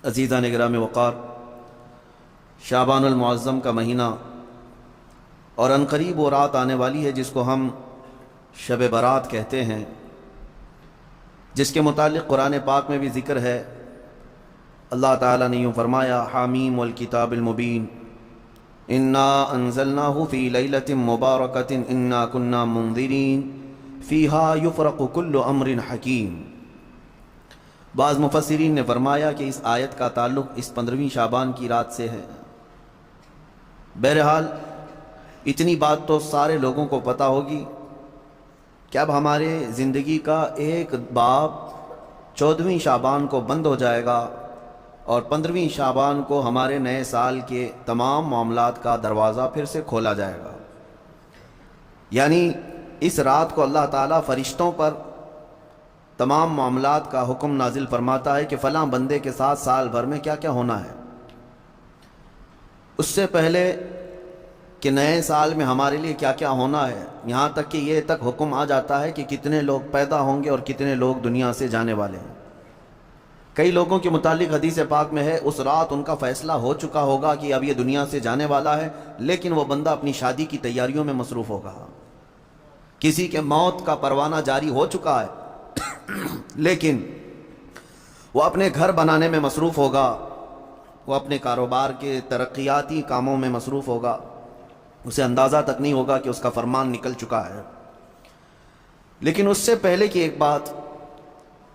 عزیزان گرام وقار، شعبان المعظم کا مہینہ اور عنقریب وہ رات آنے والی ہے جس کو ہم شب برات کہتے ہیں، جس کے متعلق قرآن پاک میں بھی ذکر ہے۔ اللہ تعالیٰ نے یوں فرمایا: حامیم والکتاب المبین انا انزلناہ فی لیلۃ مبارکۃ انا کنا منذرین فیہا یفرق کل امر حکیم۔ بعض مفسرین نے فرمایا کہ اس آیت کا تعلق اس 15ویں شعبان کی رات سے ہے۔ بہرحال اتنی بات تو سارے لوگوں کو پتہ ہوگی کہ اب ہمارے زندگی کا ایک باب 14ویں شعبان کو بند ہو جائے گا اور 15ویں شعبان کو ہمارے نئے سال کے تمام معاملات کا دروازہ پھر سے کھولا جائے گا۔ یعنی اس رات کو اللہ تعالیٰ فرشتوں پر تمام معاملات کا حکم نازل فرماتا ہے کہ فلاں بندے کے ساتھ سال بھر میں کیا کیا ہونا ہے۔ اس سے پہلے کہ نئے سال میں ہمارے لیے کیا کیا ہونا ہے، یہاں تک کہ یہ تک حکم آ جاتا ہے کہ کتنے لوگ پیدا ہوں گے اور کتنے لوگ دنیا سے جانے والے ہیں۔ کئی لوگوں کے متعلق حدیث پاک میں ہے اس رات ان کا فیصلہ ہو چکا ہوگا کہ اب یہ دنیا سے جانے والا ہے، لیکن وہ بندہ اپنی شادی کی تیاریوں میں مصروف ہوگا۔ کسی کے موت کا پروانہ جاری ہو چکا ہے لیکن وہ اپنے گھر بنانے میں مصروف ہوگا، وہ اپنے کاروبار کے ترقیاتی کاموں میں مصروف ہوگا، اسے اندازہ تک نہیں ہوگا کہ اس کا فرمان نکل چکا ہے۔ لیکن اس سے پہلے کی ایک بات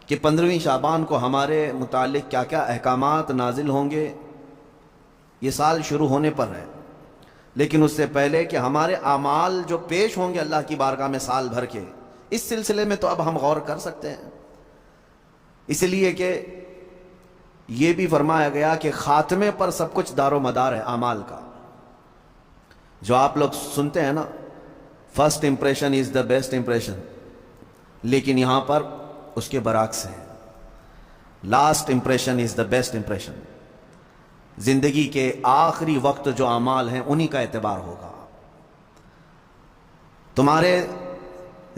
کہ 15ویں شعبان کو ہمارے متعلق کیا کیا احکامات نازل ہوں گے، یہ سال شروع ہونے پر ہے، لیکن اس سے پہلے کہ ہمارے اعمال جو پیش ہوں گے اللہ کی بارگاہ میں سال بھر کے، اس سلسلے میں تو اب ہم غور کر سکتے ہیں، اس لیے کہ یہ بھی فرمایا گیا کہ خاتمے پر سب کچھ دار و مدار ہے اعمال کا۔ جو آپ لوگ سنتے ہیں نا، first impression is the best impression, لیکن یہاں پر اس کے برعکس ہے، last impression is the best impression. زندگی کے آخری وقت جو اعمال ہیں انہی کا اعتبار ہوگا۔ تمہارے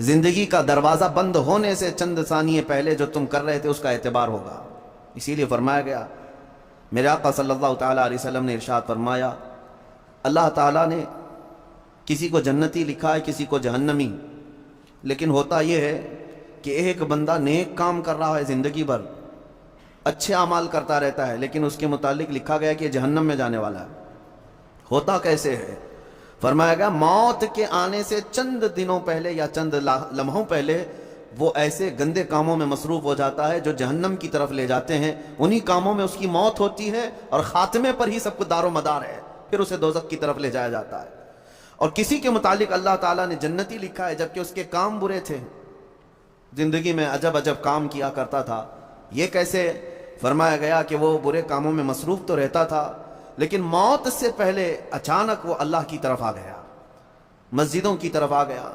زندگی کا دروازہ بند ہونے سے چند ثانیے پہلے جو تم کر رہے تھے اس کا اعتبار ہوگا۔ اسی لیے فرمایا گیا، میرے آقا صلی اللہ تعالیٰ علیہ وسلم نے ارشاد فرمایا، اللہ تعالیٰ نے کسی کو جنتی لکھا ہے کسی کو جہنمی، لیکن ہوتا یہ ہے کہ ایک بندہ نیک کام کر رہا ہے زندگی بھر، اچھے اعمال کرتا رہتا ہے، لیکن اس کے متعلق لکھا گیا کہ یہ جہنم میں جانے والا ہے۔ ہوتا کیسے ہے؟ فرمایا گیا موت کے آنے سے چند دنوں پہلے یا چند لمحوں پہلے وہ ایسے گندے کاموں میں مصروف ہو جاتا ہے جو جہنم کی طرف لے جاتے ہیں، انہی کاموں میں اس کی موت ہوتی ہے اور خاتمے پر ہی سب کچھ دار و مدار ہے، پھر اسے دوزخ کی طرف لے جایا جاتا ہے۔ اور کسی کے متعلق اللہ تعالیٰ نے جنتی لکھا ہے جبکہ اس کے کام برے تھے، زندگی میں عجب عجب کام کیا کرتا تھا۔ یہ کیسے؟ فرمایا گیا کہ وہ برے کاموں میں مصروف تو رہتا تھا، لیکن موت سے پہلے اچانک وہ اللہ کی طرف آ گیا، مسجدوں کی طرف آ گیا،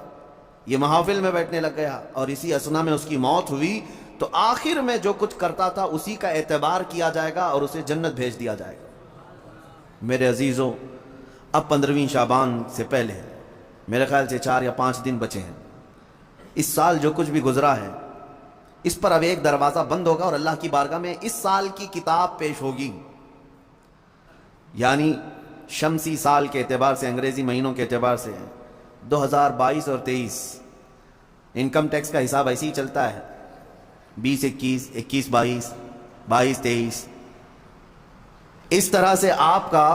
یہ محافل میں بیٹھنے لگ گیا، اور اسی اثنا میں اس کی موت ہوئی تو آخر میں جو کچھ کرتا تھا اسی کا اعتبار کیا جائے گا اور اسے جنت بھیج دیا جائے گا۔ میرے عزیزوں، اب 15ویں شعبان سے پہلے میرے خیال سے 4 یا 5 دن بچے ہیں۔ اس سال جو کچھ بھی گزرا ہے اس پر اب ایک دروازہ بند ہوگا اور اللہ کی بارگاہ میں اس سال کی کتاب پیش ہوگی۔ یعنی شمسی سال کے اعتبار سے، انگریزی مہینوں کے اعتبار سے 2022 اور 23 انکم ٹیکس کا حساب ایسے ہی چلتا ہے، 20-21، 21-22، 22-23، اس طرح سے آپ کا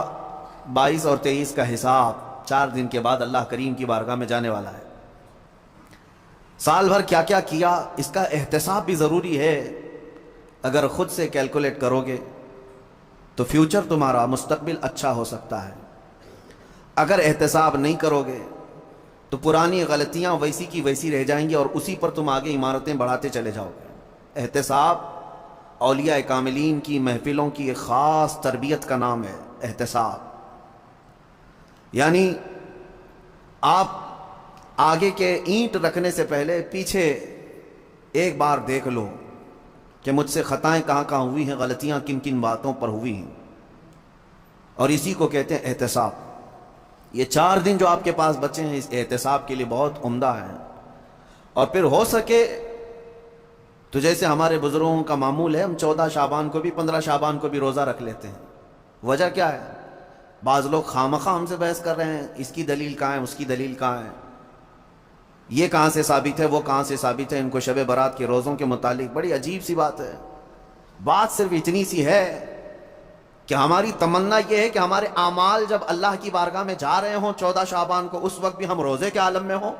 22 اور 23 کا حساب 4 دن کے بعد اللہ کریم کی بارگاہ میں جانے والا ہے۔ سال بھر کیا کیا کیا اس کا احتساب بھی ضروری ہے۔ اگر خود سے کیلکولیٹ کرو گے تو فیوچر تمہارا مستقبل اچھا ہو سکتا ہے، اگر احتساب نہیں کرو گے تو پرانی غلطیاں ویسی کی ویسی رہ جائیں گی اور اسی پر تم آگے عمارتیں بڑھاتے چلے جاؤ گے۔ احتساب اولیاء کاملین کی محفلوں کی ایک خاص تربیت کا نام ہے، احتساب۔ یعنی آپ آگے کے اینٹ رکھنے سے پہلے پیچھے ایک بار دیکھ لو کہ مجھ سے خطائیں کہاں کہاں ہوئی ہیں، غلطیاں کن کن باتوں پر ہوئی ہیں، اور اسی کو کہتے ہیں احتساب۔ یہ 4 دن جو آپ کے پاس بچے ہیں اس احتساب کے لیے بہت عمدہ ہیں، اور پھر ہو سکے تو جیسے ہمارے بزرگوں کا معمول ہے، ہم 14 شعبان کو بھی 15 شعبان کو بھی روزہ رکھ لیتے ہیں۔ وجہ کیا ہے؟ بعض لوگ خامخواہ ہم سے بحث کر رہے ہیں، اس کی دلیل کہاں ہے، اس کی دلیل کہاں ہے، یہ کہاں سے ثابت ہے، وہ کہاں سے ثابت ہے، ان کو شب برات کے روزوں کے متعلق۔ بڑی عجیب سی بات ہے۔ بات صرف اتنی سی ہے کہ ہماری تمنا یہ ہے کہ ہمارے اعمال جب اللہ کی بارگاہ میں جا رہے ہوں 14 شعبان کو، اس وقت بھی ہم روزے کے عالم میں ہوں،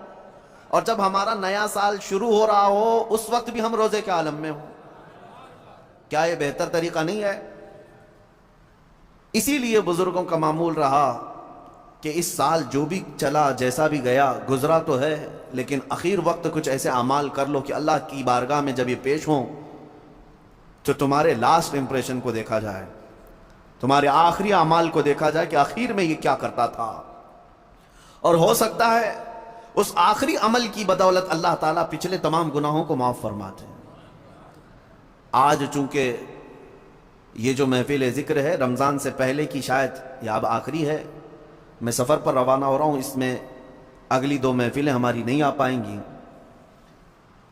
اور جب ہمارا نیا سال شروع ہو رہا ہو اس وقت بھی ہم روزے کے عالم میں ہوں۔ کیا یہ بہتر طریقہ نہیں ہے؟ اسی لیے بزرگوں کا معمول رہا کہ اس سال جو بھی چلا، جیسا بھی گیا، گزرا تو ہے، لیکن اخیر وقت کچھ ایسے اعمال کر لو کہ اللہ کی بارگاہ میں جب یہ پیش ہوں تو تمہارے لاسٹ امپریشن کو دیکھا جائے، تمہارے آخری اعمال کو دیکھا جائے کہ آخر میں یہ کیا کرتا تھا۔ اور ہو سکتا ہے اس آخری عمل کی بدولت اللہ تعالیٰ پچھلے تمام گناہوں کو معاف فرماتے ہیں۔ آج چونکہ یہ جو محفل ذکر ہے رمضان سے پہلے کی شاید یا اب آخری ہے، میں سفر پر روانہ ہو رہا ہوں، اس میں اگلی 2 محفلیں ہماری نہیں آ پائیں گی،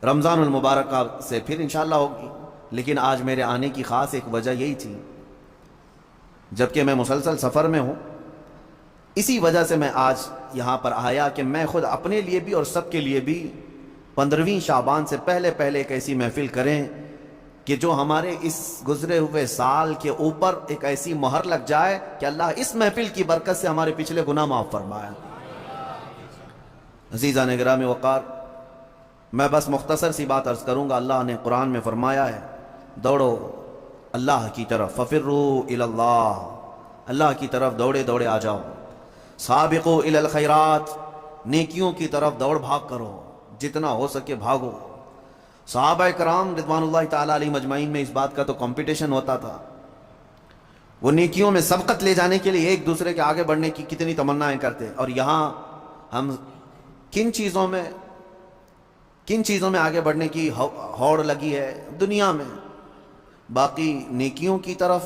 رمضان المبارک سے پھر انشاءاللہ ہوگی، لیکن آج میرے آنے کی خاص ایک وجہ یہی تھی، جبکہ میں مسلسل سفر میں ہوں، اسی وجہ سے میں آج یہاں پر آیا کہ میں خود اپنے لیے بھی اور سب کے لیے بھی 15ویں شعبان سے پہلے ایک ایسی محفل کریں کہ جو ہمارے اس گزرے ہوئے سال کے اوپر ایک ایسی مہر لگ جائے کہ اللہ اس محفل کی برکت سے ہمارے پچھلے گناہ معاف فرمائے۔ عزیزان گرامی وقار، میں بس مختصر سی بات عرض کروں گا۔ اللہ نے قرآن میں فرمایا ہے، دوڑو اللہ کی طرف، ففروا الی اللہ، اللہ کی طرف دوڑے آ جاؤ، سابقوا الی الخیرات، نیکیوں کی طرف دوڑ بھاگ کرو، جتنا ہو سکے بھاگو۔ صحابہ کرام رضوان اللہ تعالی علیہم اجمعین میں اس بات کا تو کمپٹیشن ہوتا تھا، وہ نیکیوں میں سبقت لے جانے کے لیے ایک دوسرے کے آگے بڑھنے کی کتنی تمنائیں کرتے، اور یہاں ہم کن چیزوں میں آگے بڑھنے کی ہوڑ لگی ہے دنیا میں، باقی نیکیوں کی طرف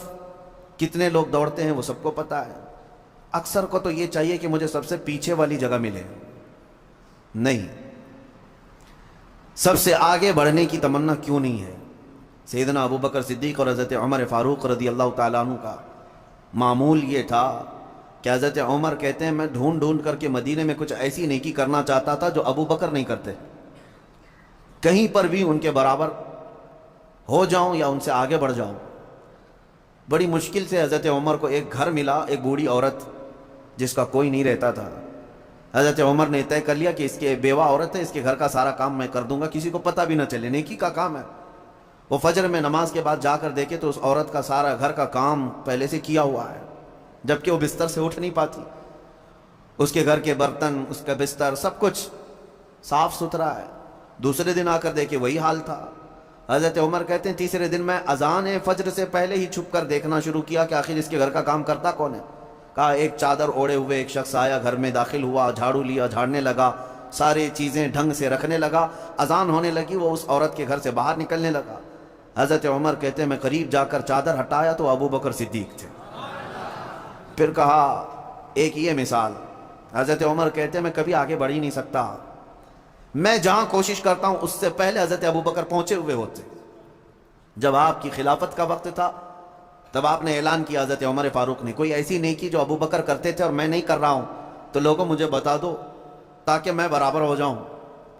کتنے لوگ دوڑتے ہیں وہ سب کو پتہ ہے۔ اکثر کو تو یہ چاہیے کہ مجھے سب سے پیچھے والی جگہ ملے، نہیں، سب سے آگے بڑھنے کی تمنا کیوں نہیں ہے؟ سیدنا ابو بکر صدیق اور حضرت عمر فاروق رضی اللہ تعالیٰ عنہ کا معمول یہ تھا کہ حضرت عمر کہتے ہیں میں ڈھونڈ کر کے مدینے میں کچھ ایسی نیکی کرنا چاہتا تھا جو ابو بکر نہیں کرتے، کہیں پر بھی ان کے برابر ہو جاؤں یا ان سے آگے بڑھ جاؤں۔ بڑی مشکل سے حضرت عمر کو ایک گھر ملا، ایک بوڑھی عورت جس کا کوئی نہیں رہتا تھا۔ حضرت عمر نے طے کر لیا کہ اس کی بیوہ عورت ہے، اس کے گھر کا سارا کام میں کر دوں گا، کسی کو پتہ بھی نہ چلے، نیکی کا کام ہے۔ وہ فجر میں نماز کے بعد جا کر دیکھے تو اس عورت کا سارا گھر کا کام پہلے سے کیا ہوا ہے، جبکہ وہ بستر سے اٹھ نہیں پاتی، اس کے گھر کے برتن، اس کا بستر، سب کچھ صاف ستھرا ہے۔ دوسرے دن آ کر دیکھے وہی حال تھا۔ حضرت عمر کہتے ہیں تیسرے دن میں اذان فجر سے پہلے ہی چھپ کر دیکھنا شروع کیا کہ آخر اس کے گھر کا کام کرتا کون ہے۔ کہا ایک چادر اوڑے ہوئے ایک شخص آیا، گھر میں داخل ہوا، جھاڑو لیا، جھاڑنے لگا، ساری چیزیں ڈھنگ سے رکھنے لگا، اذان ہونے لگی، وہ اس عورت کے گھر سے باہر نکلنے لگا۔ حضرت عمر کہتے ہیں میں قریب جا کر چادر ہٹایا تو ابو بکر صدیق تھے۔ پھر کہا ایک یہ مثال، حضرت عمر کہتے ہیں میں کبھی آگے بڑھ ہی نہیں سکتا، میں جہاں کوشش کرتا ہوں اس سے پہلے حضرت ابو بکر پہنچے ہوئے ہوتے۔ جب آپ کی خلافت کا وقت تھا تب آپ نے اعلان کیا، حضرت عمر فاروق نے، کوئی ایسی نیکی جو ابو بکر کرتے تھے اور میں نہیں کر رہا ہوں تو لوگوں مجھے بتا دو تاکہ میں برابر ہو جاؤں۔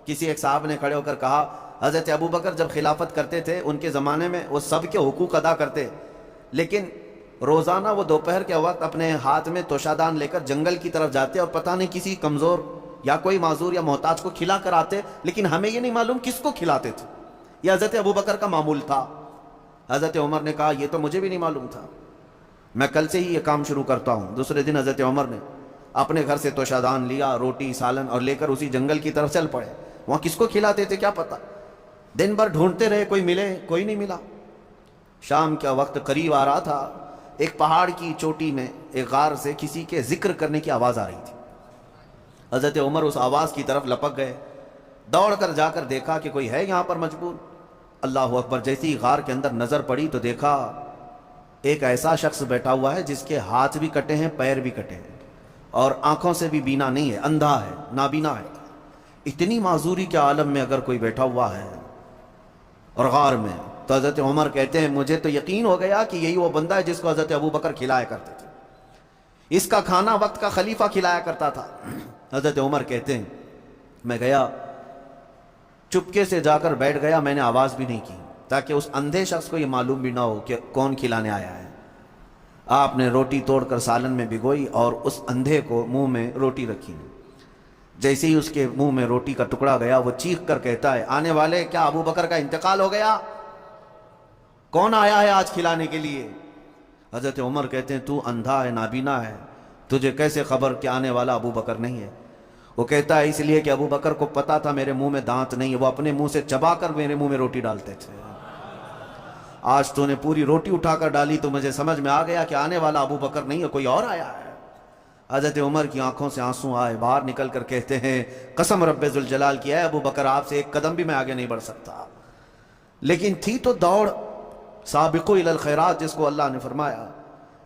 کسی ایک صاحب نے کھڑے ہو کر کہا حضرت ابو بکر جب خلافت کرتے تھے ان کے زمانے میں وہ سب کے حقوق ادا کرتے، لیکن روزانہ وہ دوپہر کے وقت اپنے ہاتھ میں توشادان لے کر جنگل کی طرف جاتے اور پتہ نہیں کسی کمزور یا کوئی معذور یا محتاج کو کھلا کر آتے، لیکن ہمیں یہ نہیں معلوم کس کو کھلاتے تھے۔ یہ حضرت ابو بکر کا معمول تھا۔ حضرت عمر نے کہا یہ تو مجھے بھی نہیں معلوم تھا، میں کل سے ہی یہ کام شروع کرتا ہوں۔ دوسرے دن حضرت عمر نے اپنے گھر سے توشادان لیا، روٹی سالن، اور لے کر اسی جنگل کی طرف چل پڑے۔ وہاں کس کو کھلاتے تھے کیا پتہ، دن بھر ڈھونڈتے رہے، کوئی ملے، کوئی نہیں ملا۔ شام کا وقت قریب آ رہا تھا، ایک پہاڑ کی چوٹی میں ایک غار سے کسی کے ذکر کرنے کی آواز آ رہی تھی۔ حضرت عمر اس آواز کی طرف لپک گئے، دوڑ کر جا کر دیکھا کہ کوئی ہے یہاں پر مجبور۔ اللہ اکبر، جیسی غار کے اندر نظر پڑی تو دیکھا ایک ایسا شخص بیٹھا ہوا ہے جس کے ہاتھ بھی کٹے ہیں، پیر بھی کٹے ہیں، اور آنکھوں سے بھی بینا نہیں ہے، اندھا ہے، نابینا ہے۔ اتنی معذوری کے عالم میں اگر کوئی بیٹھا ہوا ہے اور غار میں. تو حضرت عمر کہتے ہیں مجھے تو یقین ہو گیا کہ یہی وہ بندہ ہے جس کو حضرت ابو بکر کھلایا کرتے تھے. اس کا کھانا وقت کا خلیفہ کھلایا کرتا تھا. حضرت عمر کہتے ہیں میں گیا, چپکے سے جا کر بیٹھ گیا, میں نے آواز بھی نہیں کی تاکہ اس اندھے شخص کو یہ معلوم بھی نہ ہو کہ کون کھلانے آیا ہے. آپ نے روٹی توڑ کر سالن میں بھگوئی اور اس اندھے کو منہ میں روٹی رکھی. جیسے ہی اس کے منہ میں روٹی کا ٹکڑا گیا وہ چیخ کر کہتا ہے آنے والے, کیا ابو بکر کا انتقال ہو گیا؟ کون آیا ہے آج کھلانے کے لیے؟ حضرت عمر کہتے ہیں تو اندھا ہے, نابینا ہے, تجھے کیسے خبر کہ آنے والا ابو بکر نہیں ہے؟ وہ کہتا ہے اس لیے کہ ابو بکر کو پتا تھا میرے منہ میں دانت نہیں ہے, وہ اپنے منہ سے چبا کر میرے منہ میں روٹی ڈالتے تھے. آج تو نے پوری روٹی اٹھا کر ڈالی تو مجھے سمجھ میں آ گیا کہ آنے والا ابو بکر نہیں ہے, کوئی اور آیا ہے. حضرت عمر کی آنکھوں سے آنسو آئے, باہر نکل کر کہتے ہیں قسم رب ذوالجلال کی ہے ابو بکر آپ سے ایک قدم بھی میں آگے نہیں بڑھ سکتا. لیکن تھی تو دوڑ, سابقوا الی الخیرات جس کو اللہ نے فرمایا,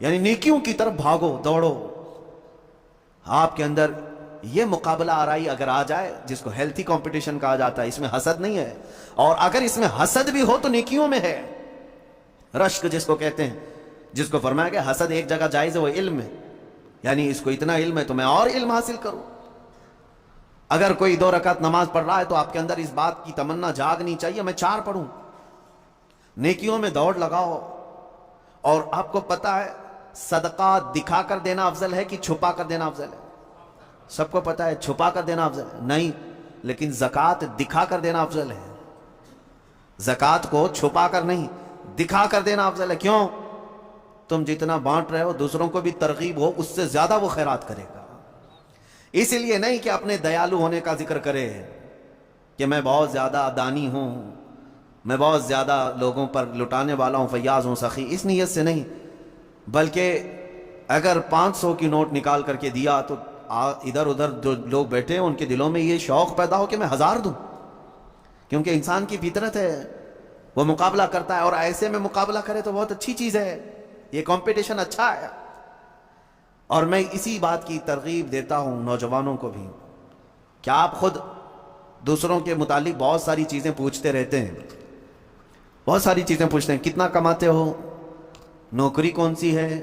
یعنی نیکیوں کی طرف بھاگو, دوڑو. آپ کے اندر یہ مقابلہ آرائی اگر آ جائے, جس کو ہیلتھی کمپٹیشن کہا جاتا ہے, اس میں حسد نہیں ہے, اور اگر اس میں حسد بھی ہو تو نیکیوں میں ہے. رشک جس کو کہتے ہیں, جس کو فرمایا کہ حسد ایک جگہ جائز ہے, وہ علم ہے, یعنی اس کو اتنا علم ہے تو میں اور علم حاصل کروں. اگر کوئی 2 رکعت نماز پڑھ رہا ہے تو آپ کے اندر اس بات کی تمنا جاگنی چاہیے میں 4 پڑھوں. نیکیوں میں دوڑ لگاؤ. اور آپ کو پتا ہے صدقہ دکھا کر دینا افضل ہے کہ چھپا کر دینا افضل ہے؟ سب کو پتا ہے چھپا کر دینا افضل ہے نہیں, لیکن زکوٰۃ دکھا کر دینا افضل ہے. زکوٰۃ کو چھپا کر نہیں, دکھا کر دینا افضل ہے. کیوں؟ تم جتنا بانٹ رہے ہو دوسروں کو بھی ترغیب ہو, اس سے زیادہ وہ خیرات کرے گا. اس لیے نہیں کہ اپنے دیالو ہونے کا ذکر کرے کہ میں بہت زیادہ دانی ہوں, میں بہت زیادہ لوگوں پر لٹانے والا ہوں, فیاض ہوں, سخی, اس نیت سے نہیں. بلکہ اگر 500 کی نوٹ نکال کر کے دیا تو ادھر ادھر جو لوگ بیٹھے ہیں ان کے دلوں میں یہ شوق پیدا ہو کہ میں 1000 دوں, کیونکہ انسان کی فطرت ہے, وہ مقابلہ کرتا ہے, اور ایسے میں مقابلہ کرے تو بہت اچھی چیز ہے, یہ کمپٹیشن اچھا ہے. اور میں اسی بات کی ترغیب دیتا ہوں نوجوانوں کو بھی کہ آپ خود دوسروں کے متعلق بہت ساری چیزیں پوچھتے رہتے ہیں, بہت ساری چیزیں پوچھتے ہیں, کتنا کماتے ہو, نوکری کون سی ہے,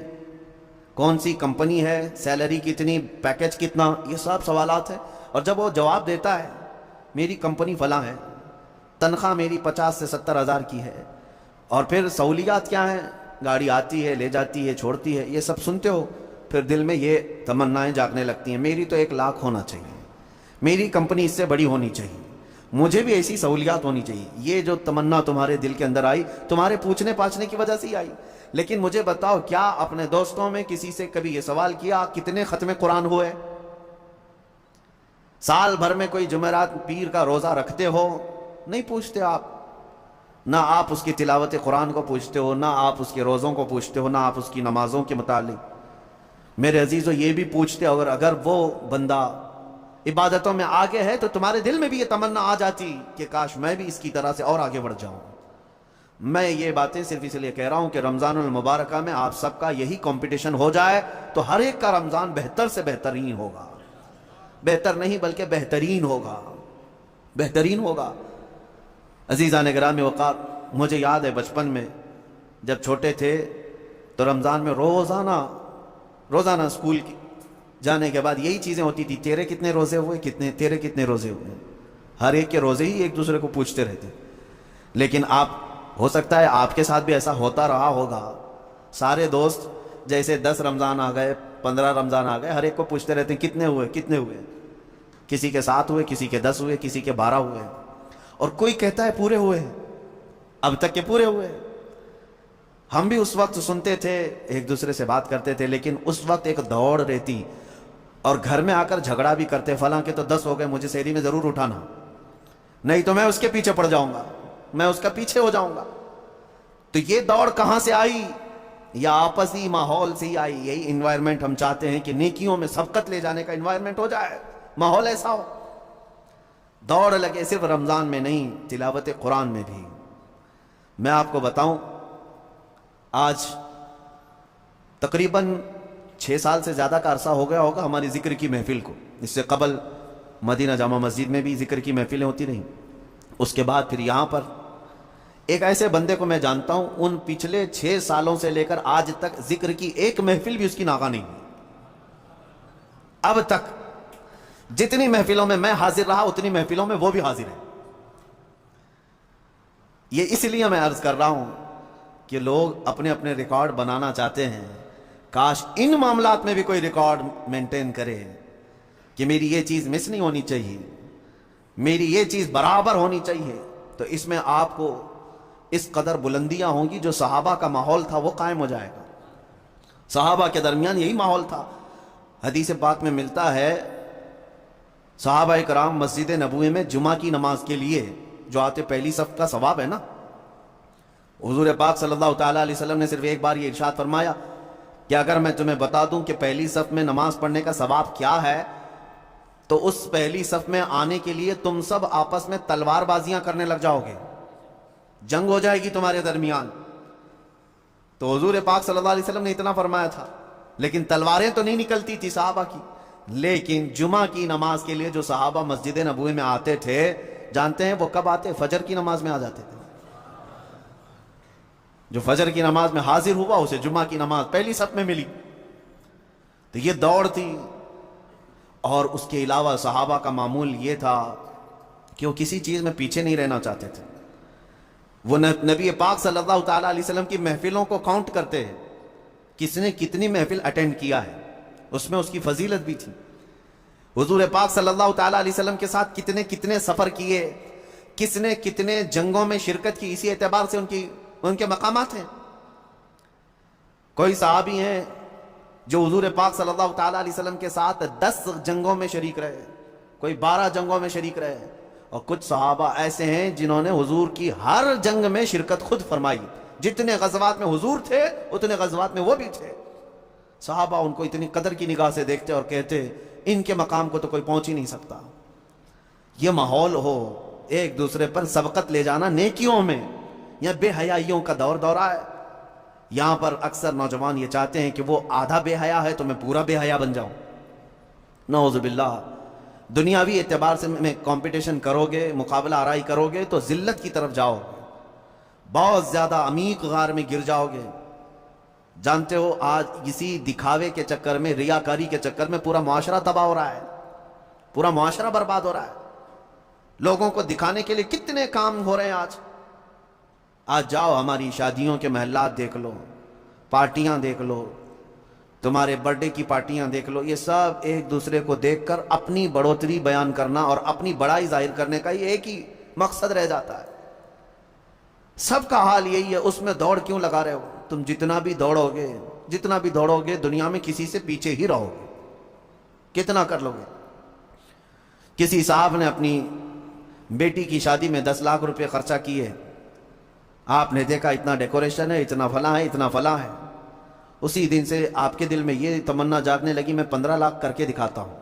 کون سی کمپنی ہے, سیلری کتنی, پیکج کتنا, یہ سب سوالات ہیں. اور جب وہ جواب دیتا ہے میری کمپنی فلاں ہے, تنخواہ میری 50 سے 70 ہزار کی ہے, اور پھر سہولیات کیا ہیں, گاڑی آتی ہے, لے جاتی ہے, چھوڑتی ہے, یہ سب سنتے ہو, پھر دل میں یہ تمنائیں جاگنے لگتی ہیں میری تو 1 لاکھ ہونا چاہیے, میری کمپنی اس سے بڑی ہونی چاہیے, مجھے بھی ایسی سہولیات ہونی چاہیے. یہ جو تمنا تمہارے دل کے اندر آئی تمہارے پوچھنے پاچھنے کی وجہ سے ہی آئی. لیکن مجھے بتاؤ کیا اپنے دوستوں میں کسی سے کبھی یہ سوال کیا کتنے ختم قرآن ہوئے؟ سال بھر میں کوئی جمعرات پیر کا روزہ رکھتے ہو؟ نہیں پوچھتے آپ. نہ آپ اس کی تلاوت قرآن کو پوچھتے ہو, نہ آپ اس کے روزوں کو پوچھتے ہو, نہ آپ اس کی نمازوں کے متعلق. میرے عزیزو یہ بھی پوچھتے, اگر وہ بندہ عبادتوں میں آگے ہے تو تمہارے دل میں بھی یہ تمنا آ جاتی کہ کاش میں بھی اس کی طرح سے اور آگے بڑھ جاؤں. میں یہ باتیں صرف اس لیے کہہ رہا ہوں کہ رمضان المبارکہ میں آپ سب کا یہی کمپٹیشن ہو جائے تو ہر ایک کا رمضان بہتر سے بہترین ہوگا. بہتر نہیں بلکہ بہترین ہوگا, بہترین ہوگا. عزیزان گرامی وقار, مجھے یاد ہے بچپن میں جب چھوٹے تھے تو رمضان میں روزانہ اسکول جانے کے بعد یہی چیزیں ہوتی تھی, تیرے کتنے روزے ہوئے, تیرے کتنے روزے ہوئے. ہر ایک کے روزے ہی ایک دوسرے کو پوچھتے رہتے. لیکن ہو سکتا ہے آپ کے ساتھ بھی ایسا ہوتا رہا ہوگا, سارے دوست جیسے 10 رمضان آ گئے, 15 رمضان آ گئے, ہر ایک کو پوچھتے رہتے ہیں کتنے ہوئے کتنے ہوئے. کسی کے 7 ہوئے, کسی کے 10 ہوئے, کسی کے 12 ہوئے, اور کوئی کہتا ہے پورے ہوئے, اب تک کے پورے ہوئے. ہم بھی اس وقت سنتے تھے, ایک دوسرے سے بات کرتے تھے, لیکن اس وقت ایک دوڑ رہتی, اور گھر میں آ کر جھگڑا بھی کرتے, فلاں کے تو 10 ہو گئے, مجھے سحری میں ضرور اٹھانا, نہیں تو میں اس کے پیچھے پڑ جاؤں گا, میں اس کا پیچھے ہو جاؤں گا. تو یہ دوڑ کہاں سے آئی؟ یا آپسی ماحول سے ہی آئی. یہی انوائرمنٹ ہم چاہتے ہیں کہ نیکیوں میں سبقت لے جانے کا انوائرمنٹ ہو جائے, ماحول ایسا ہو, دوڑ لگے. صرف رمضان میں نہیں, تلاوت قرآن میں بھی. میں آپ کو بتاؤں, آج تقریباً 6 سال سے زیادہ کا عرصہ ہو گیا ہوگا ہماری ذکر کی محفل کو. اس سے قبل مدینہ جامع مسجد میں بھی ذکر کی محفلیں ہوتی رہیں, اس کے بعد پھر یہاں پر ایک ایسے بندے کو میں جانتا ہوں، ان پچھلے 6 سالوں سے لے کر آج تک ذکر کی ایک محفل بھی اس کی ناغہ نہیں ہوئی۔ اب تک جتنی محفلوں میں میں حاضر رہا اتنی محفلوں میں وہ بھی حاضر ہے۔ یہ اس لیے میں عرض کر رہا ہوں کہ لوگ اپنے اپنے ریکارڈ بنانا چاہتے ہیں، کاش ان معاملات میں بھی کوئی ریکارڈ مینٹین کرے کہ میری یہ چیز مس نہیں ہونی چاہیے، میری یہ چیز برابر ہونی چاہیے، تو اس میں آپ کو اس قدر بلندیاں ہوں گی۔ جو صحابہ کا ماحول تھا وہ قائم ہو جائے گا۔ صحابہ کے درمیان یہی ماحول تھا۔ حدیث پاک میں ملتا ہے صحابہ کرام مسجد نبوی میں جمعہ کی نماز کے لیے جو آتے، پہلی صف کا ثواب ہے نا، حضور پاک صلی اللہ تعالیٰ علیہ وسلم نے صرف ایک بار یہ ارشاد فرمایا کہ اگر میں تمہیں بتا دوں کہ پہلی صف میں نماز پڑھنے کا ثواب کیا ہے، تو اس پہلی صف میں آنے کے لیے تم سب آپس میں تلوار بازیاں کرنے لگ جاؤ گے، جنگ ہو جائے گی تمہارے درمیان۔ تو حضور پاک صلی اللہ علیہ وسلم نے اتنا فرمایا تھا، لیکن تلواریں تو نہیں نکلتی تھی صحابہ کی۔ لیکن جمعہ کی نماز کے لیے جو صحابہ مسجد نبوی میں آتے تھے، جانتے ہیں وہ کب آتے؟ فجر کی نماز میں آ جاتے تھے۔ جو فجر کی نماز میں حاضر ہوا اسے جمعہ کی نماز پہلی صف میں ملی۔ تو یہ دوڑ تھی۔ اور اس کے علاوہ صحابہ کا معمول یہ تھا کہ وہ کسی چیز میں پیچھے نہیں رہنا چاہتے تھے۔ وہ نبی پاک صلی اللہ تعالیٰ علیہ وسلم کی محفلوں کو کاؤنٹ کرتے ہیں، کس نے کتنی محفل اٹینڈ کیا ہے، اس میں اس کی فضیلت بھی تھی۔ حضور پاک صلی اللہ تعالیٰ علیہ وسلم کے ساتھ کتنے کتنے سفر کیے، کس نے کتنے جنگوں میں شرکت کی، اسی اعتبار سے ان کے مقامات ہیں۔ کوئی صحابی ہیں جو حضور پاک صلی اللہ تعالیٰ علیہ وسلم کے ساتھ 10 جنگوں میں شریک رہے، کوئی 12 جنگوں میں شریک رہے، اور کچھ صحابہ ایسے ہیں جنہوں نے حضور کی ہر جنگ میں شرکت خود فرمائی۔ جتنے غزوات میں حضور تھے اتنے غزوات میں وہ بھی تھے۔ صحابہ ان کو اتنی قدر کی نگاہ سے دیکھتے اور کہتے ان کے مقام کو تو کوئی پہنچ ہی نہیں سکتا۔ یہ ماحول ہو، ایک دوسرے پر سبقت لے جانا نیکیوں میں، یا بے حیائیوں کا دورہ ہے۔ یہاں پر اکثر نوجوان یہ چاہتے ہیں کہ وہ آدھا بے حیا ہے تو میں پورا بے حیا بن جاؤں۔ نعوذ باللہ۔ دنیاوی اعتبار سے میں کمپٹیشن کرو گے، مقابلہ آرائی کرو گے تو ذلت کی طرف جاؤ گے، بہت زیادہ عمیق غار میں گر جاؤ گے۔ جانتے ہو آج کسی دکھاوے کے چکر میں، ریاکاری کے چکر میں پورا معاشرہ تباہ ہو رہا ہے، پورا معاشرہ برباد ہو رہا ہے۔ لوگوں کو دکھانے کے لیے کتنے کام ہو رہے ہیں آج جاؤ ہماری شادیوں کے محلات دیکھ لو، پارٹیاں دیکھ لو، تمہارے برتھ ڈے کی پارٹیاں دیکھ لو، یہ سب ایک دوسرے کو دیکھ کر اپنی بڑھوتری بیان کرنا اور اپنی بڑائی ظاہر کرنے کا یہ ایک ہی مقصد رہ جاتا ہے۔ سب کا حال یہی ہے، اس میں دوڑ کیوں لگا رہے ہو؟ تم جتنا بھی دوڑو گے دنیا میں کسی سے پیچھے ہی رہو گے، کتنا کر لو گے۔ کسی صاحب نے اپنی بیٹی کی شادی میں 10 لاکھ روپے خرچہ کیے، آپ نے دیکھا اتنا ڈیکوریشن ہے، اتنا فلاں ہے، اتنا فلاں ہے۔ اسی دن سے آپ کے دل میں یہ تمنا جاگنے لگی میں 15 لاکھ کر کے دکھاتا ہوں۔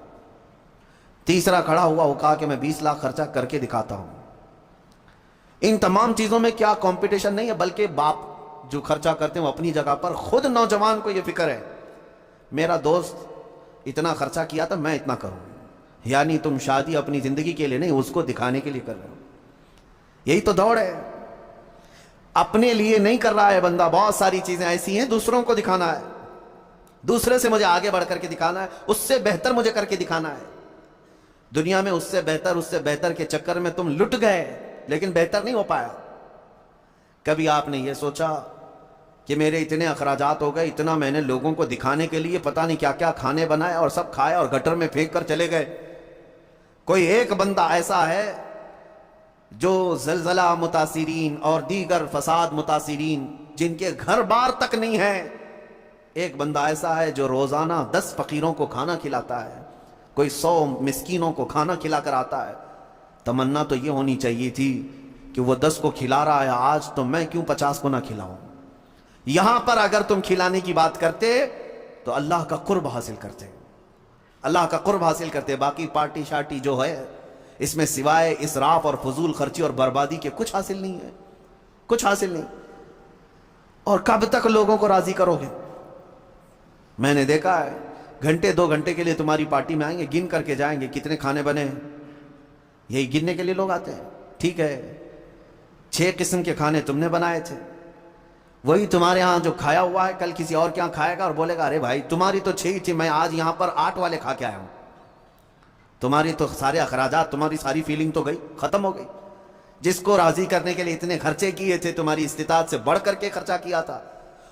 تیسرا کھڑا ہوا، وہ کہا کہ میں 20 لاکھ خرچہ کر کے دکھاتا ہوں۔ ان تمام چیزوں میں کیا کمپٹیشن نہیں ہے، بلکہ باپ جو خرچہ کرتے ہیں وہ اپنی جگہ پر، خود نوجوان کو یہ فکر ہے میرا دوست اتنا خرچہ کیا تھا میں اتنا کروں۔ یعنی تم شادی اپنی زندگی کے لیے نہیں، اس کو دکھانے کے لیے کر رہے ہو۔ یہی تو دوڑ ہے، اپنے لیے نہیں کر رہا ہے بندہ۔ بہت ساری چیزیں ایسی ہیں دوسروں کو دکھانا ہے، دوسرے سے مجھے آگے بڑھ کر کے دکھانا ہے، اس سے بہتر مجھے کر کے دکھانا ہے۔ دنیا میں اس سے بہتر کے چکر میں تم لٹ گئے، لیکن بہتر نہیں ہو پایا۔ کبھی آپ نے یہ سوچا کہ میرے اتنے اخراجات ہو گئے، اتنا میں نے لوگوں کو دکھانے کے لیے پتہ نہیں کیا کیا کھانے بنائے اور سب کھائے اور گٹر میں پھینک کر چلے گئے۔ کوئی ایک بندہ ایسا ہے جو زلزلہ متاثرین اور دیگر فساد متاثرین جن کے گھر بار تک نہیں ہے، ایک بندہ ایسا ہے جو روزانہ 10 فقیروں کو کھانا کھلاتا ہے، کوئی 100 مسکینوں کو کھانا کھلا کر آتا ہے۔ تمنا تو یہ ہونی چاہیے تھی کہ وہ 10 کو کھلا رہا ہے آج، تو میں کیوں 50 کو نہ کھلاؤں۔ یہاں پر اگر تم کھلانے کی بات کرتے تو اللہ کا قرب حاصل کرتے، اللہ کا قرب حاصل کرتے۔ باقی پارٹی شارٹی جو ہے اس میں سوائے اسراف اور فضول خرچی اور بربادی کے کچھ حاصل نہیں ہے، کچھ حاصل نہیں۔ اور کب تک لوگوں کو راضی کرو گے؟ میں نے دیکھا ہے گھنٹے 2 گھنٹے کے لیے تمہاری پارٹی میں آئیں گے، گن کر کے جائیں گے کتنے کھانے بنے ہیں، یہی گننے کے لیے لوگ آتے ہیں۔ ٹھیک ہے، 6 قسم کے کھانے تم نے بنائے تھے، وہی تمہارے ہاں جو کھایا ہوا ہے کل کسی اور کے ہاں کھائے گا اور بولے گا ارے بھائی تمہاری تو 6 ہی تھی، میں آج یہاں پر 8 والے کھا کے آیا ہوں۔ تمہاری تو سارے اخراجات، تمہاری ساری فیلنگ تو گئی، ختم ہو گئی۔ جس کو راضی کرنے کے لیے اتنے خرچے کیے تھے، تمہاری استطاعت سے بڑھ کر کے خرچہ کیا تھا،